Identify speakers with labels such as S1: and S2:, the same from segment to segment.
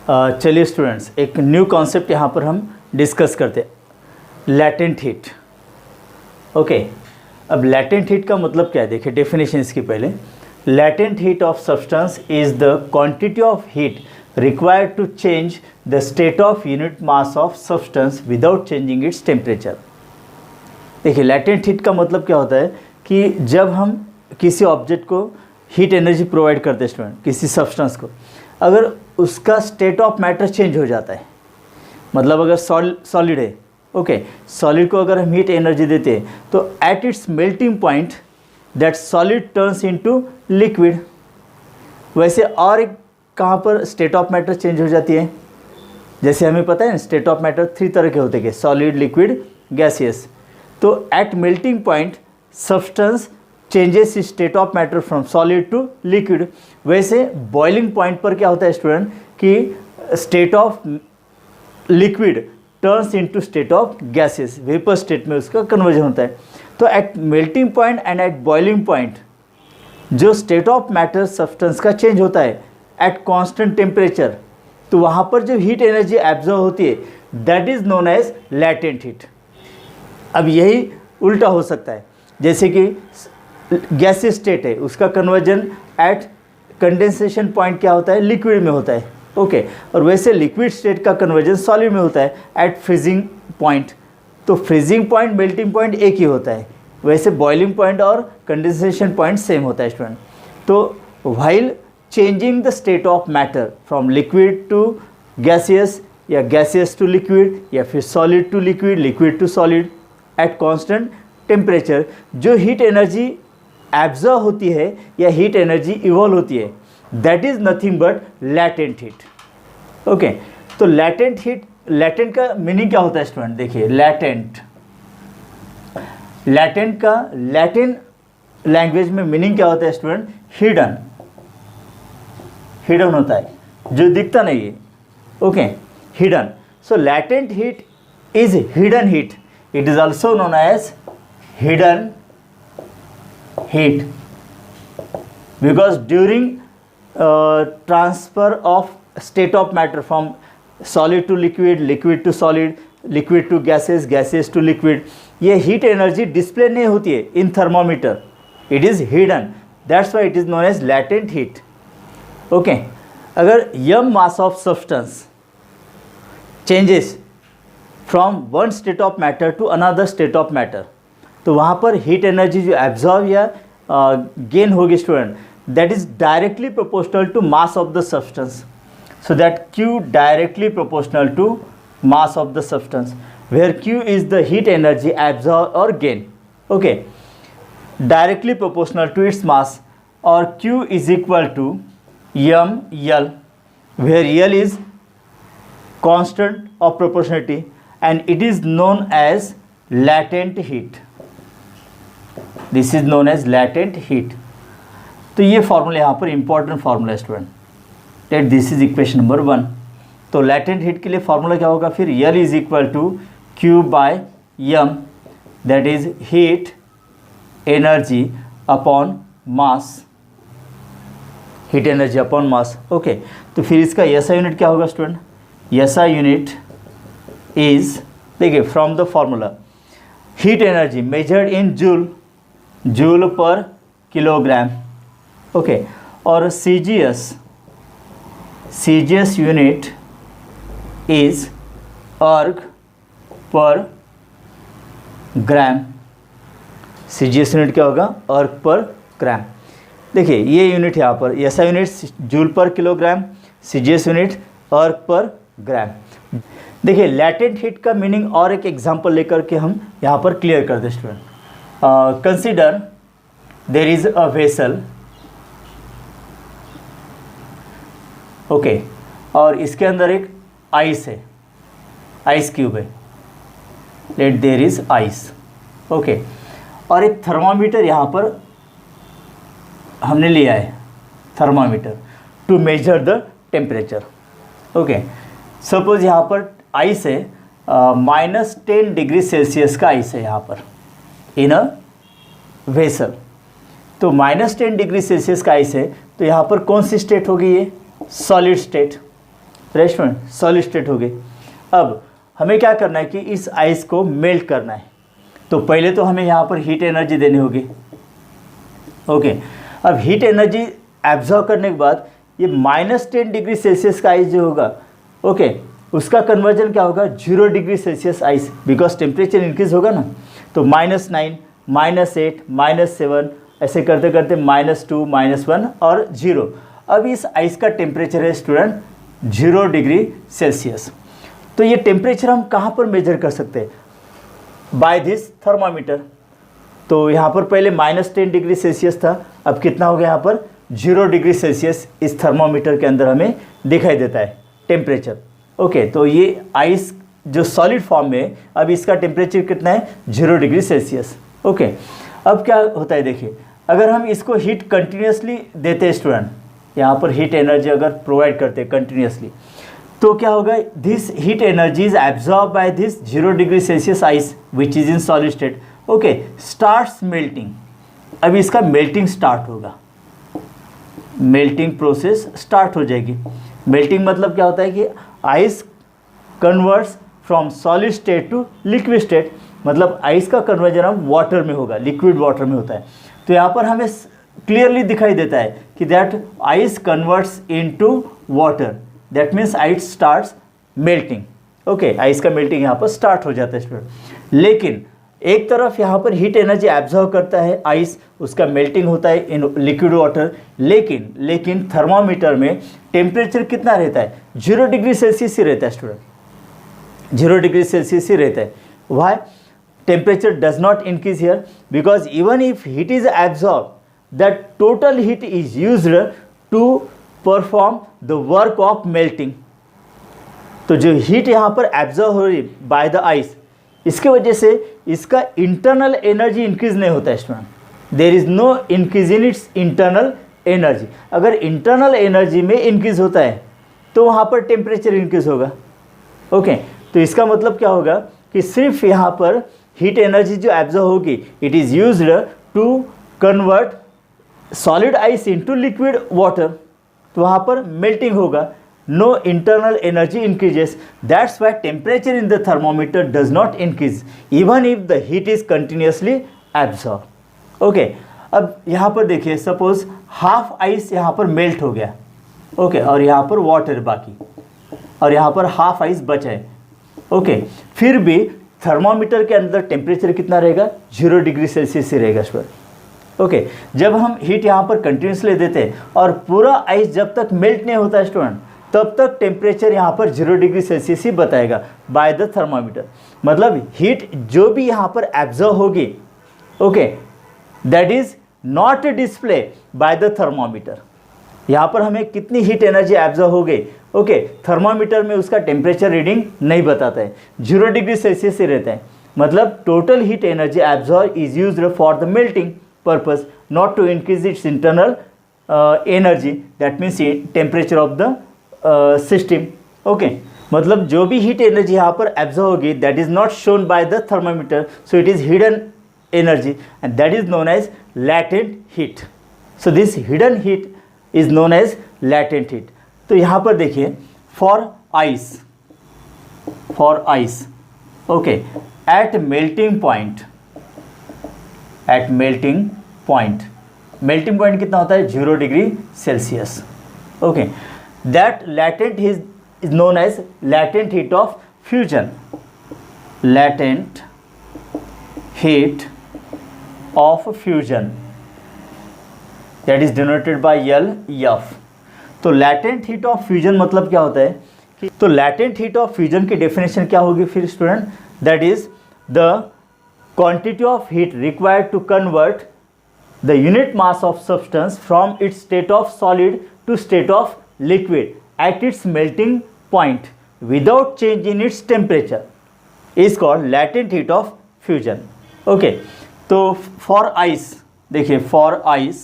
S1: चलिए स्टूडेंट्स, एक new concept यहाँ पर हम डिस्कस करते हैं, लैटेंट हीट। ओके, अब लैटेंट हीट का मतलब क्या है, देखिए डेफिनेशन इसकी पहले। Latent heat of substance is the quantity of heat required to change the state of unit mass of substance without changing its temperature. देखिए लैटेंट हीट का मतलब क्या होता है कि जब हम किसी ऑब्जेक्ट को हीट एनर्जी प्रोवाइड करते हैं स्टूडेंट, किसी सब्सटेंस को, अगर उसका स्टेट ऑफ मैटर चेंज हो जाता है, मतलब अगर सॉलिड है, ओके, सॉलिड को अगर हम हीट एनर्जी देते हैं तो at its melting point that solid turns into liquid. वैसे और एक कहाँ पर स्टेट ऑफ मैटर चेंज हो जाती है, जैसे हमें पता है स्टेट ऑफ मैटर 3 तरह के होते हैं, सॉलिड, लिक्विड, गैसियस। तो at melting point substance changes state of matter from solid to liquid. वैसे बॉइलिंग पॉइंट पर क्या होता है स्टूडेंट कि state of liquid turns into state of gases, vapour state में उसका कन्वर्जन होता है। तो at melting point and at boiling point जो स्टेट ऑफ मैटर सब्सटेंस का चेंज होता है एट कांस्टेंट टेम्परेचर, तो वहाँ पर जो हीट एनर्जी एब्जॉर्ब होती है that is known as latent heat. अब यही उल्टा हो सकता है, जैसे कि गैसीय स्टेट है, उसका कन्वर्जन एट कंडेंसेशन पॉइंट क्या होता है, लिक्विड में होता है, ओके। और वैसे लिक्विड स्टेट का कन्वर्जन सॉलिड में होता है एट फ्रीजिंग पॉइंट। तो फ्रीजिंग पॉइंट, मेल्टिंग पॉइंट एक ही होता है, वैसे बॉइलिंग पॉइंट और कंडेंसेशन पॉइंट सेम होता है स्टूडेंट। तो while changing the state of matter from liquid to gaseous या गैसियस टू लिक्विड या फिर solid to liquid, liquid to solid at constant temperature, जो हीट एनर्जी एब्जॉर्ब होती है या हीट एनर्जी इवॉल्व होती है that is nothing but latent heat. Okay, तो लैटेंट हीट, लैटेंट का मीनिंग क्या होता है स्टूडेंट, देखिए लैटेंट, लैटेंट का लैटिन लैंग्वेज में मीनिंग क्या होता है स्टूडेंट, हिडन, हिडन होता है, जो दिखता नहीं है, okay, hidden. So latent heat is hidden heat, it is also known as hidden heat because during transfer of state of matter from solid to liquid, liquid to solid, liquid to gases, gases to liquid, ये heat energy display नहीं होती है in thermometer, it is hidden, that's why it is known as latent heat। okay, अगर m mass of substance changes from one state of matter to another state of matter, तो वहाँ पर heat energy जो absorb या gain होगी student, that is directly proportional to mass of the substance. So that Q directly proportional to mass of the substance, where Q is the heat energy absorb और gain, okay, directly proportional to its mass, और Q is equal to mL, where L is constant of proportionality and it is known as latent heat। This is known as latent heat. तो ये formula यहाँ पर important formula है student, that this is equation number 1। तो latent heat के लिए formula क्या होगा फिर, L is equal to Q by M, that is heat energy upon mass, heat energy upon mass, okay. तो फिर इसका SI यूनिट क्या होगा स्टूडेंट, SI यूनिट इज, देखिए from the formula heat energy measured in joule, joule पर kilogram, okay, और CGS, CGS unit is erg per gram, CGS unit क्या होगा, अर्ग पर ग्राम। देखिए ये यूनिट यहाँ पर SI यूनिट जूल पर किलोग्राम, CGS यूनिट अर्ग पर ग्राम। देखिए लैटेंट हीट का मीनिंग और एक एग्जांपल लेकर के हम यहाँ पर क्लियर कर दें student. Consider there is a vessel, okay, और इसके अंदर एक आइस है, आइस क्यूब है, let there is ice, okay, और एक थर्मामीटर यहाँ पर हमने लिया है, thermometer to measure the temperature, okay. Suppose यहाँ पर आइस है, -10 डिग्री सेल्सियस का आइस है यहाँ पर इन अ वेसल। तो -10 डिग्री सेल्सियस का आइस है, तो यहाँ पर कौन सी स्टेट होगी, ये solid state, right student, solid state हो गई। अब हमें क्या करना है कि इस आइस को मेल्ट करना है, तो पहले तो हमें यहाँ पर हीट एनर्जी देनी होगी। ओके, अब हीट एनर्जी एब्जॉर्ब करने के बाद ये -10 डिग्री सेल्सियस का आइस जो होगा, ओके, उसका कन्वर्जन क्या होगा 0 degree Celsius ice, because temperature increase होगा ना, तो -9, -8, -7 ऐसे करते करते -2, -1 और 0। अब इस आइस का टेम्परेचर है स्टूडेंट 0 डिग्री सेल्सियस। तो ये टेम्परेचर हम कहाँ पर मेजर कर सकते हैं? By this thermometer. तो यहाँ पर पहले -10 डिग्री सेल्सियस था, अब कितना हो गया यहाँ पर 0 डिग्री सेल्सियस इस थर्मामीटर के अंदर हमें दिखाई देता है टेम्परेचर। ओके, तो ये आइस जो सॉलिड फॉर्म में, अब इसका टेम्परेचर कितना है 0 डिग्री सेल्सियस। ओके, अब क्या होता है देखिए, अगर हम इसको हीट कंटिन्यूसली देते हैं स्टूडेंट, यहाँ पर हीट एनर्जी अगर प्रोवाइड करते हैं कंटिन्यूसली, तो क्या होगा, this heat energy is absorb by this 0 degree Celsius ice which is in solid state. Okay, starts melting. अब इसका मेल्टिंग स्टार्ट होगा, मेल्टिंग प्रोसेस स्टार्ट हो जाएगी। मेल्टिंग मतलब क्या होता है कि ice converts from solid state to liquid state, मतलब आइस का कन्वर्जन अब वाटर में होगा, लिक्विड वाटर में होता है। तो यहाँ पर हमें क्लियरली दिखाई देता है कि that ice converts into water, that means ice starts melting. Okay, ice का मेल्टिंग यहाँ पर स्टार्ट हो जाता है स्टूडेंट। लेकिन एक तरफ यहाँ पर हीट एनर्जी एब्जॉर्ब करता है आइस, उसका मेल्टिंग होता है इन लिक्विड वाटर, लेकिन थर्मामीटर में टेम्परेचर कितना रहता है 0 डिग्री सेल्सियस ही रहता है स्टूडेंट, 0 डिग्री सेल्सियस ही रहता है। Why? Temperature does not increase here, because even if heat is absorb, that total heat is used to perform the work of melting. तो जो हीट यहाँ पर एब्जॉर्ब हो रही बाय द आइस, इसके वजह से इसका इंटरनल एनर्जी इंक्रीज नहीं होता है student, there is no increase in its internal energy. अगर इंटरनल एनर्जी में इंक्रीज होता है तो वहाँ पर टेम्परेचर इंक्रीज होगा। ओके, तो इसका मतलब क्या होगा कि सिर्फ यहाँ पर हीट एनर्जी जो एब्जॉर्ब होगी, it is used to convert solid ice into liquid water, तो वहाँ पर मेल्टिंग होगा, no internal energy increases. That's why temperature in the thermometer does not increase even if the heat is continuously absorbed. Okay, अब यहाँ पर देखिए, suppose half ice यहाँ पर मेल्ट हो गया, ओके, और यहाँ पर वाटर बाकी, और यहाँ पर हाफ आइस बचा है। ओके, फिर भी थर्मामीटर के अंदर टेम्परेचर कितना रहेगा 0 डिग्री सेल्सियस ही रहेगा स्टूडेंट। ओके, जब हम हीट यहाँ पर कंटिन्यूसली देते हैं और पूरा आइस जब तक मेल्ट नहीं होता है स्टूडेंट, तब तक टेम्परेचर यहाँ पर 0 डिग्री सेल्सियस ही बताएगा बाय द थर्मामीटर। मतलब हीट जो भी यहाँ पर एब्जॉर्ब होगी, okay, that is not display bye the thermometer. यहाँ पर हमें कितनी हीट एनर्जी एब्जॉर्ब हो गई, ओके, थर्मामीटर में उसका टेम्परेचर रीडिंग नहीं बताता है, 0 डिग्री सेल्सियस ही रहता है। मतलब total heat energy absorb is used for the melting purpose, not to increase its internal energy, that means temperature of the system. Okay, मतलब जो भी हीट एनर्जी यहाँ पर एब्जॉर्ब होगी, that is not shown by the thermometer, so it is hidden energy and that is known as latent heat. So this hidden heat is known as latent heat. तो यहाँ पर देखिए, for ice, okay, at melting point, melting point कितना होता है 0 degree Celsius. Okay, that latent heat is known as latent heat of fusion, latent heat of fusion, that is denoted by LF। तो latent heat of fusion मतलब क्या होता है कि, तो latent heat of fusion की डेफिनेशन क्या होगी फिर student, that is the quantity of heat required to convert the unit mass of substance from its state of solid to state of liquid at its melting point without change in its temperature is called latent heat of fusion. Okay, तो for ice देखिए, for ice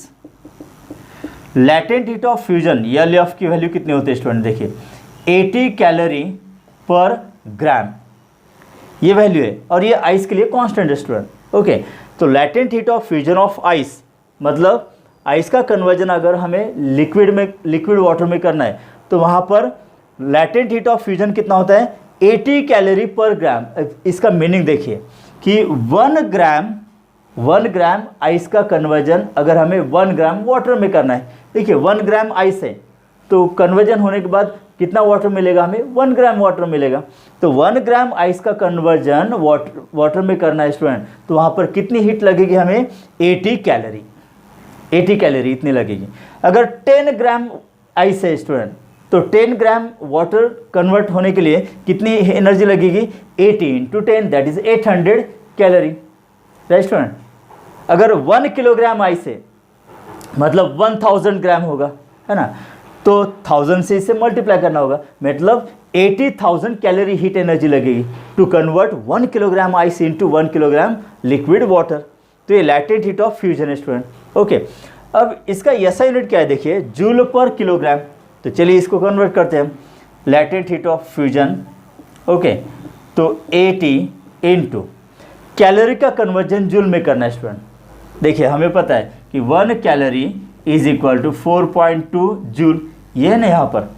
S1: latent heat of fusion LF की value कितनी होती है student, देखिए 80 calorie per gram ये value है, और ये आइस के लिए कांस्टेंट है स्टूडेंट। ओके, तो latent heat of fusion of ice मतलब आइस का कन्वर्जन अगर हमें लिक्विड वाटर में करना है, तो वहाँ पर लैटेंट हीट ऑफ फ्यूजन कितना होता है 80 कैलोरी पर ग्राम। इसका मीनिंग देखिए कि 1 ग्राम आइस का कन्वर्जन अगर हमें 1 ग्राम वाटर में करना है, देखिए 1 ग्राम आइस है तो कन्वर्जन होने के बाद कितना वाटर मिलेगा हमें 1 ग्राम वाटर मिलेगा। तो 1 ग्राम आइस का कन्वर्जन वाटर में करना है स्टूडेंट, तो वहाँ पर कितनी हीट लगेगी हमें 80 कैलोरी इतनी लगेगी। अगर 10 ग्राम आइस है स्टूडेंट तो 10 ग्राम वाटर कन्वर्ट होने के लिए कितनी एनर्जी लगेगी 80 × 10 that is 800 calorie, right student. अगर 1 किलोग्राम आइस है मतलब 1000 ग्राम होगा, है ना, तो 1000 से इसे मल्टीप्लाई करना होगा, मतलब 80,000 कैलोरी हीट एनर्जी लगेगी to convert 1 kilogram ice into 1 kilogram liquid water. तो ये लैटेंट हीट ऑफ फ्यूजन है स्टूडेंट। ओके, अब इसका एसआई यूनिट क्या है देखिए जूल पर किलोग्राम। तो चलिए इसको कन्वर्ट करते हैं हम, latent heat of fusion. Okay, तो 80 इंटू कैलोरी का कन्वर्जन जूल में करना है स्टूडेंट। देखिए हमें पता है कि 1 calorie is equal to 4.2 joule, ये है ना यहाँ पर।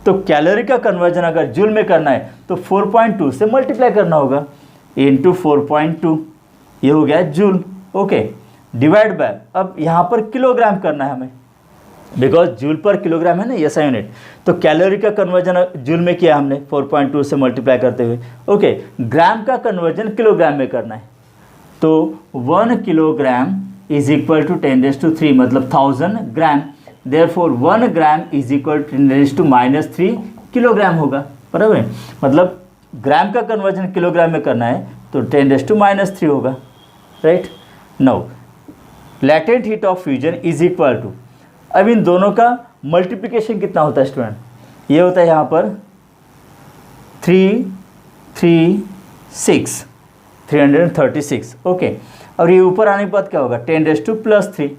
S1: तो कैलोरी का कन्वर्जन अगर जूल में करना है तो 4.2 से मल्टीप्लाई करना होगा इंटू 4.2, ये हो गया जूल। ओके, डिवाइड बाय, अब यहाँ पर किलोग्राम करना है हमें बिकॉज जूल पर किलोग्राम है ना एसआई यूनिट। तो कैलोरी का कन्वर्जन जूल में किया हमने 4.2 से मल्टीप्लाई करते हुए। ओके, ग्राम का कन्वर्जन किलोग्राम में करना है, तो 1 किलोग्राम इज इक्वल टू 10⁻³ मतलब 1000 gram. Therefore 1 gram is equal to 10⁻³ kilogram होगा, बराबर है। मतलब ग्राम का कन्वर्जन किलोग्राम में करना है तो 10⁻³ होगा, right. Now latent heat of fusion is equal to, अब इन दोनों का मल्टीप्लिकेशन कितना होता है स्टूडेंट, ये होता है यहाँ पर 336। ओके, और ये ऊपर आने के बाद क्या होगा 10⁻+3।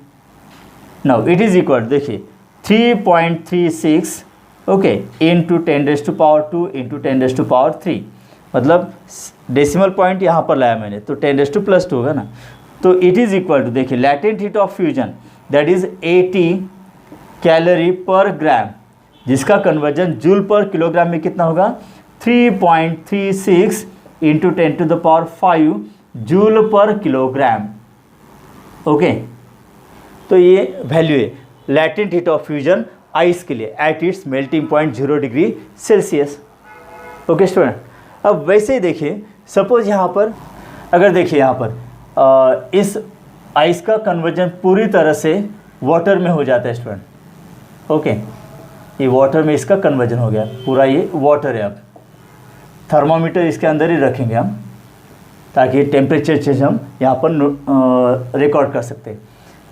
S1: नाउ इट इज इक्वल, देखिए 3.36 ओके इंटू 10⁻² इंटू 10⁻³ मतलब डेसिमल पॉइंट यहाँ पर लाया मैंने, तो 10⁻+2 होगा ना। तो इट इज इक्वल टू, देखिए latent heat of fusion that is 80 calorie per ग्राम, जिसका कन्वर्जन जूल पर किलोग्राम में कितना होगा 3.36 इंटू 10⁵ जूल पर किलोग्राम। ओके, तो ये वैल्यू है latent heat of fusion ice के लिए at its melting point 0 degree Celsius. Okay student, अब वैसे ही देखिए सपोज यहाँ पर अगर देखिए यहाँ पर इस आइस का कन्वर्जन पूरी तरह से वाटर में हो जाता है स्टूडेंट। ओके, ये वाटर में इसका कन्वर्जन हो गया पूरा, ये वाटर है। अब थर्मामीटर इसके अंदर ही रखेंगे हम ताकि टेम्परेचर चेंज हम यहाँ पर रिकॉर्ड कर सकते हैं।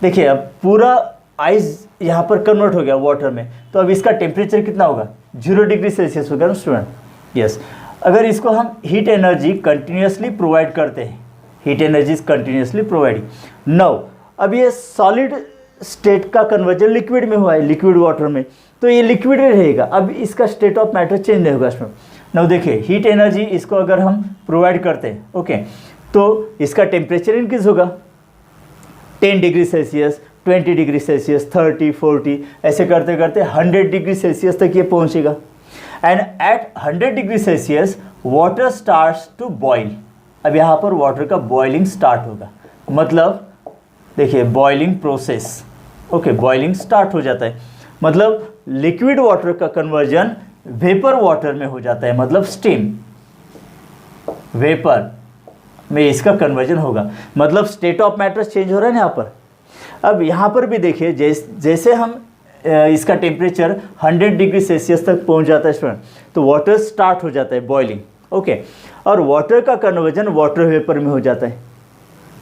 S1: देखिए अब पूरा आइस यहाँ पर कन्वर्ट हो गया वाटर में, तो अब इसका टेम्परेचर कितना होगा 0 डिग्री सेल्सियस होगा ना स्टूडेंट। यस, अगर इसको हम हीट एनर्जी कंटिन्यूसली प्रोवाइड करते हैं, heat energy is continuously providing. Now अब ये सॉलिड स्टेट का कन्वर्जन लिक्विड में हुआ है, लिक्विड वाटर में, तो ये लिक्विड में रहेगा। अब इसका स्टेट ऑफ मैटर चेंज नहीं होगा इसमें। नाउ देखिए हीट एनर्जी इसको अगर हम प्रोवाइड करते हैं ओके, तो इसका टेम्परेचर इंक्रीज होगा 10 डिग्री सेल्सियस, 20 डिग्री सेल्सियस, 30, 40 ऐसे करते करते 100 डिग्री सेल्सियस तक ये पहुंचेगा। And at 100 degree Celsius water starts to boil. अब यहाँ पर वाटर का बॉइलिंग स्टार्ट होगा, मतलब देखिए boiling process. Okay, boiling start हो जाता है, मतलब लिक्विड वाटर का कन्वर्जन वेपर वाटर में हो जाता है, मतलब स्टीम वेपर में इसका कन्वर्जन होगा, मतलब स्टेट ऑफ मैटर चेंज हो रहा है ना यहाँ पर। अब यहाँ पर भी देखिए जैसे हम इसका टेम्परेचर 100 डिग्री सेल्सियस तक पहुँच जाता है स्टूडेंट, तो वाटर स्टार्ट हो जाता है बॉइलिंग। ओके, और वाटर का कन्वर्जन वाटर वेपर में हो जाता है।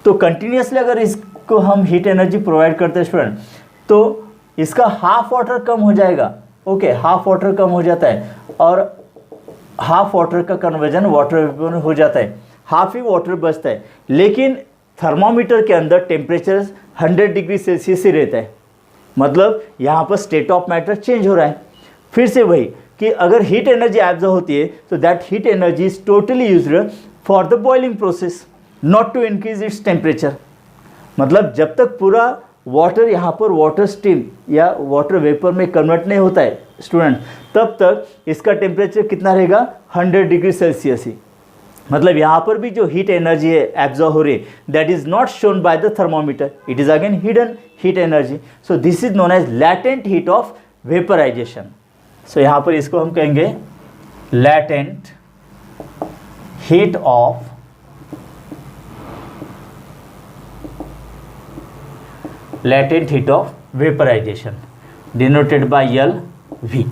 S1: तो कंटिन्यूसली अगर इसको हम हीट एनर्जी प्रोवाइड करते हैं स्टूडेंट, तो इसका हाफ वाटर कम हो जाएगा। ओके, हाफ वाटर कम हो जाता है और हाफ वाटर का कन्वर्जन वाटर वेपर में हो जाता है, हाफ ही वाटर बचता है। लेकिन थर्मामीटर के अंदर टेम्परेचर 100 डिग्री सेल्सियस ही रहता है, मतलब यहाँ पर स्टेट ऑफ मैटर चेंज हो रहा है। फिर से वही कि अगर हीट एनर्जी एब्जॉर्ब होती है तो that heat energy is totally used for the boiling process, not to increase its temperature. मतलब जब तक पूरा वाटर यहाँ पर वाटर स्टीम या वाटर वेपर में कन्वर्ट नहीं होता है स्टूडेंट, तब तक इसका टेम्परेचर कितना रहेगा 100 डिग्री सेल्सियस ही। मतलब यहाँ पर भी जो हीट एनर्जी है एब्जॉर्ब हो रही है, that is not shown by the thermometer, it is again hidden heat energy. So this is known as latent heat of vaporization. So यहाँ पर इसको हम कहेंगे latent heat of vaporization denoted by LV।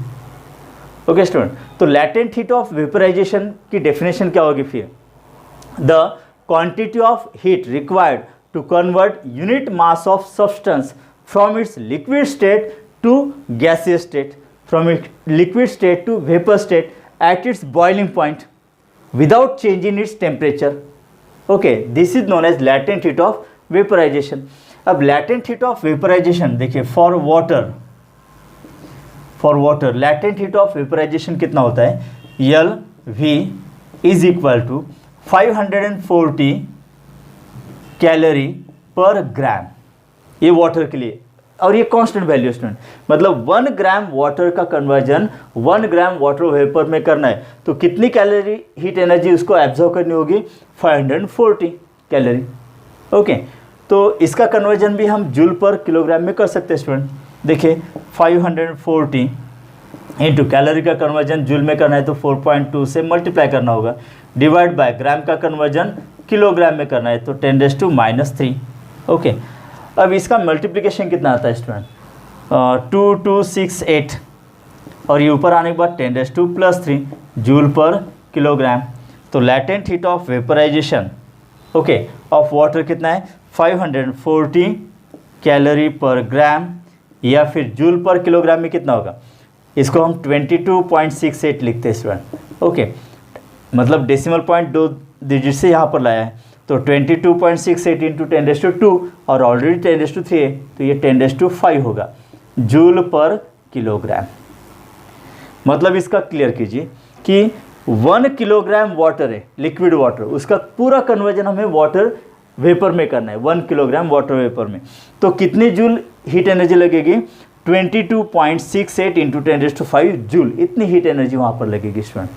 S1: Okay student, तो latent heat of vaporization की definition क्या होगी फिर? The quantity of heat required to convert unit mass of substance from its liquid state to gaseous state, from its liquid state to vapour state at its boiling point without change in its temperature. Okay, this is known as latent heat of vaporisation. अब latent heat of vaporisation देखिए, for water latent heat of vaporisation कितना होता है? LV is equal to 540 calorie per gram, ये water के लिए, और ये कांस्टेंट वैल्यू स्टूडेंट। मतलब 1 ग्राम वाटर का कन्वर्जन 1 ग्राम वाटर वेपर में करना है तो कितनी कैलोरी हीट एनर्जी उसको एब्जॉर्ब करनी होगी? 540 कैलोरी। ओके, तो इसका कन्वर्जन भी हम जूल पर किलोग्राम में कर सकते हैं स्टूडेंट। देखिए 540 इंटू कैलोरी का कन्वर्जन जूल में करना है तो 4.2 से मल्टीप्लाई करना होगा, डिवाइड बाय ग्राम का कन्वर्जन किलोग्राम में करना है तो 10⁻⁻3। ओके, अब इसका मल्टीप्लिकेशन कितना आता है स्टूडेंट? 2268 और ये ऊपर आने के बाद 10⁻+3 जूल पर किलोग्राम। तो latent heat of vaporization okay of water कितना है? 540 कैलोरी पर ग्राम, या फिर जूल पर किलोग्राम में कितना होगा? इसको हम 22.68 लिखते हैं स्टूडेंट। ओके, मतलब डेसिमल पॉइंट 2 डिजिट से यहाँ पर लाया है तो 22.68 इंटू 10⁻² और ऑलरेडी 10⁻³ है तो ये 10⁻5 होगा जूल पर किलोग्राम। मतलब इसका क्लियर कीजिए कि 1 किलोग्राम वाटर है, लिक्विड वाटर, उसका पूरा कन्वर्जन हमें वाटर वेपर में करना है 1 किलोग्राम वाटर वेपर में, तो कितनी जूल हीट एनर्जी लगेगी? 22.68 इंटू 10⁻5 जूल, इतनी हीट एनर्जी वहाँ पर लगेगी student.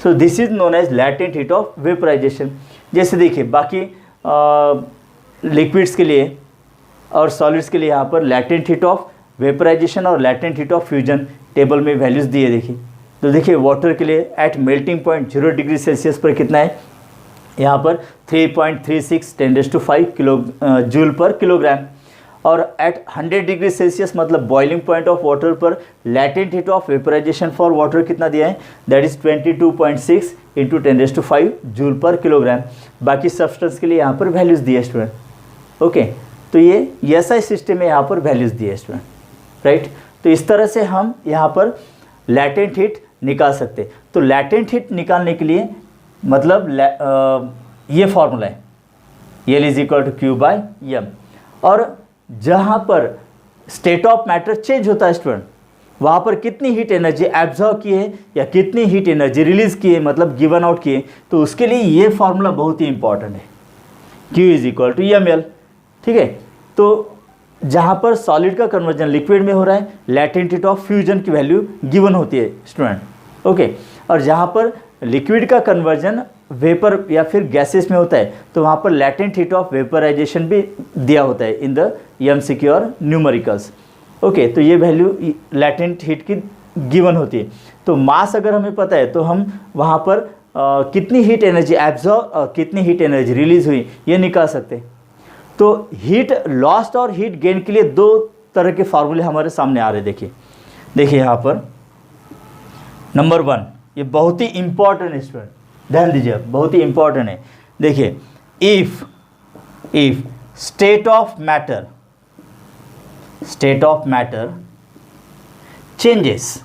S1: So this is known as latent heat of vaporisation. जैसे देखिए बाकी लिक्विड्स के लिए और सॉलिड्स के लिए यहाँ पर लैटेंट हीट ऑफ वेपराइजेशन और latent heat of fusion table में वैल्यूज़ दिए। देखिए तो देखिए वाटर के लिए at melting point 0 degree Celsius पर कितना है? यहाँ पर 3.36 10⁻5 किलो जूल पर किलोग्राम, और एट 100 डिग्री सेल्सियस मतलब बॉइलिंग पॉइंट ऑफ वाटर पर latent heat of vaporisation for water कितना दिया है? दैट इज 22.6 इंटू 10⁻5 जूल पर किलोग्राम। बाकी सब्सटेंस के लिए यहाँ पर वैल्यूज़ दिए स्टूडेंट। ओके, तो ये SI सिस्टम में यहाँ पर वैल्यूज़ दिए स्टूडेंट, राइट। तो इस तरह से हम यहाँ पर लैटेंट हीट निकाल सकते। तो लैटेंट हीट निकालने के लिए मतलब ये फॉर्मूला है L is equal to Q/m, और जहाँ पर स्टेट ऑफ मैटर चेंज होता है स्टूडेंट, वहाँ पर कितनी हीट एनर्जी एब्जॉर्ब की है या कितनी हीट एनर्जी रिलीज की है, मतलब गिवन आउट की है, तो उसके लिए ये फॉर्मूला बहुत ही इंपॉर्टेंट है, Q is equal to ml। ठीक है, तो जहाँ पर सॉलिड का कन्वर्जन लिक्विड में हो रहा है, लैटेंट हीट ऑफ फ्यूजन की वैल्यू गिवन होती है स्टूडेंट। ओके, और जहाँ पर लिक्विड का कन्वर्जन वेपर या फिर गैसेस में होता है तो वहाँ पर लैटेंट हीट ऑफ वेपराइजेशन भी दिया होता है इन द MCQ और न्यूमेरिकल्स। ओके, तो ये वैल्यू लैटेंट हीट की गिवन होती है। तो मास अगर हमें पता है तो हम वहाँ पर कितनी हीट एनर्जी एब्जॉर्ब और कितनी हीट एनर्जी रिलीज हुई ये निकाल सकते हैं। तो हीट लॉस्ट और हीट गेन के लिए 2 तरह के फार्मूले हमारे सामने आ रहे हैं। देखिए यहाँ पर नंबर 1, ये बहुत ही इंपॉर्टेंट है स्टूडेंट, ध्यान दीजिए, बहुत ही इंपॉर्टेंट है। देखिए if state of matter changes,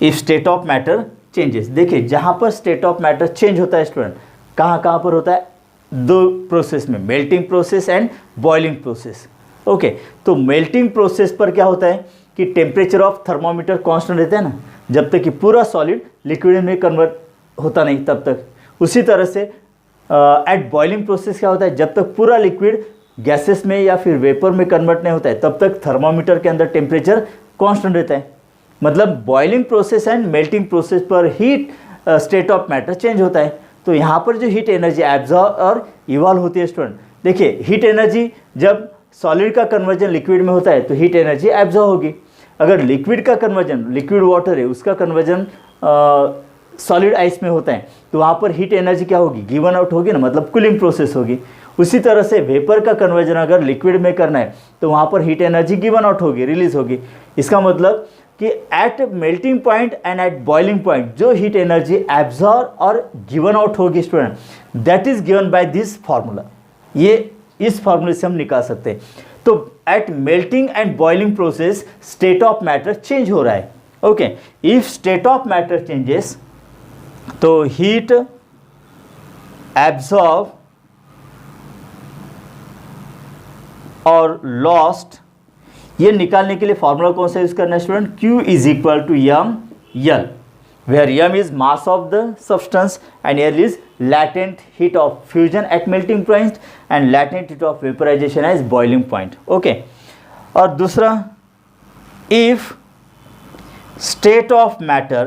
S1: if state of matter changes, देखिए जहां पर स्टेट ऑफ मैटर चेंज होता है स्टूडेंट, कहां पर होता है? 2 प्रोसेस में, melting process and boiling process. Okay, तो मेल्टिंग प्रोसेस पर क्या होता है कि टेम्परेचर ऑफ थर्मोमीटर कांस्टेंट रहता है ना, जब तक कि पूरा सॉलिड लिक्विड में कन्वर्ट होता नहीं तब तक। उसी तरह से एट बॉइलिंग प्रोसेस क्या होता है? जब तक पूरा लिक्विड गैसेस में या फिर वेपर में कन्वर्ट नहीं होता है तब तक थर्मामीटर के अंदर टेम्परेचर कांस्टेंट रहता है। मतलब boiling process and melting process पर heat state of matter change होता है। तो यहाँ पर जो हीट एनर्जी एब्जॉर्ब और इवॉल्व होती है स्टूडेंट, देखिए हीट एनर्जी जब सॉलिड का कन्वर्जन लिक्विड में होता है तो हीट एनर्जी एब्जॉर्ब होगी। अगर लिक्विड का कन्वर्जन, लिक्विड वाटर है उसका कन्वर्जन सॉलिड आइस में होता है तो वहाँ पर हीट एनर्जी क्या होगी, गिवन आउट होगी ना, मतलब कूलिंग प्रोसेस होगी। उसी तरह से वेपर का कन्वर्जन अगर लिक्विड में करना है तो वहाँ पर हीट एनर्जी गिवन आउट होगी, रिलीज होगी। इसका मतलब कि at melting point and at boiling point जो हीट एनर्जी एब्जॉर्ब और गिवन आउट होगी student, that is given by this formula. ये इस फार्मूले से हम निकाल सकते हैं। तो at melting and boiling process state of matter change हो रहा है। Okay, if state of matter changes तो हीट एब्जॉर्ब और लॉस्ट, ये निकालने के लिए फॉर्मूला कौन सा यूज करना है student, Q is equal to M L, where M is mass of the substance and L is latent heat of fusion at melting point and latent heat of vaporization as boiling point. Okay, और दूसरा, if state of matter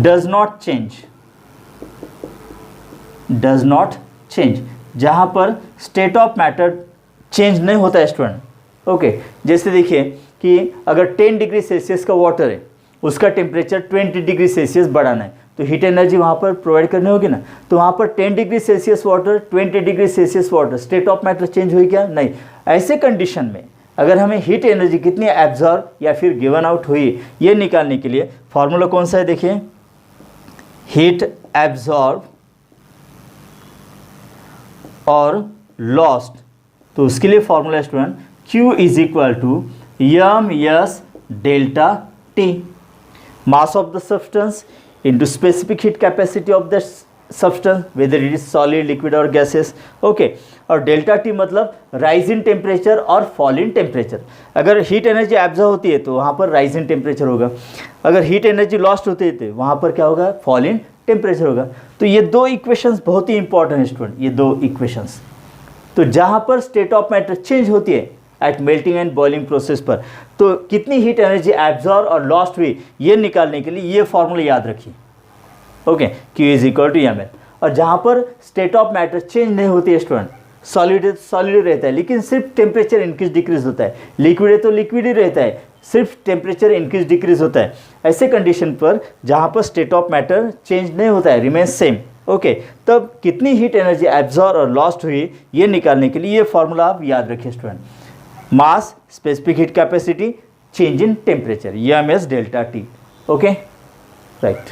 S1: does not change, जहाँ पर state of matter change नहीं होता है student. Okay, जैसे देखिए कि अगर 10 डिग्री सेल्सियस का वाटर है उसका टेम्परेचर 20 डिग्री सेल्सियस बढ़ाना है तो हीट एनर्जी वहाँ पर प्रोवाइड करनी होगी ना। तो वहाँ पर 10 degree Celsius water, 20 degree Celsius water, state of matter change हुई क्या, नहीं। ऐसे कंडीशन में अगर हमें हीट एनर्जी कितनी एब्जॉर्ब या फिर गिवन आउट हुई ये निकालने के लिए फॉर्मूला कौन सा है, देखिए हीट एब्जॉर्ब और लॉस्ट, तो उसके लिए formula student Q is equal to M S delta T, mass of the substance into specific heat capacity of the substance whether it is solid, liquid or gaseous. Okay, और delta T मतलब rise in temperature और fall in temperature. अगर heat energy absorb होती है तो वहाँ पर rise in temperature होगा, अगर हीट एनर्जी लॉस्ट होती है तो वहाँ पर क्या होगा, फॉल इन टेम्परेचर होगा। तो ये दो इक्वेशंस बहुत ही इंपॉर्टेंट है स्टूडेंट, ये दो इक्वेशंस। तो जहाँ पर स्टेट ऑफ मैटर चेंज होती है at melting and boiling process पर, तो कितनी हीट एनर्जी एब्जॉर्ब और लॉस्ट हुई ये निकालने के लिए ये फॉर्मूला याद रखिए। Okay, Q is equal to M L. और जहाँ पर स्टेट ऑफ मैटर चेंज नहीं होती है स्टूडेंट, सॉलिड रहता है लेकिन सिर्फ टेम्परेचर इंक्रीज डिक्रीज होता है, लिक्विड है तो लिक्विड ही रहता है, सिर्फ टेम्परेचर इंक्रीज डिक्रीज होता है। ऐसे कंडीशन पर जहाँ पर स्टेट ऑफ मैटर चेंज नहीं होता है, रिमेन सेम, ओके, तब कितनी हीट एनर्जी एब्जॉर्ब और लॉस्ट हुई ये निकालने के लिए ये फॉर्मूला आप याद रखिए student, mass, specific heat capacity, change in temperature, M S delta T. Okay, right.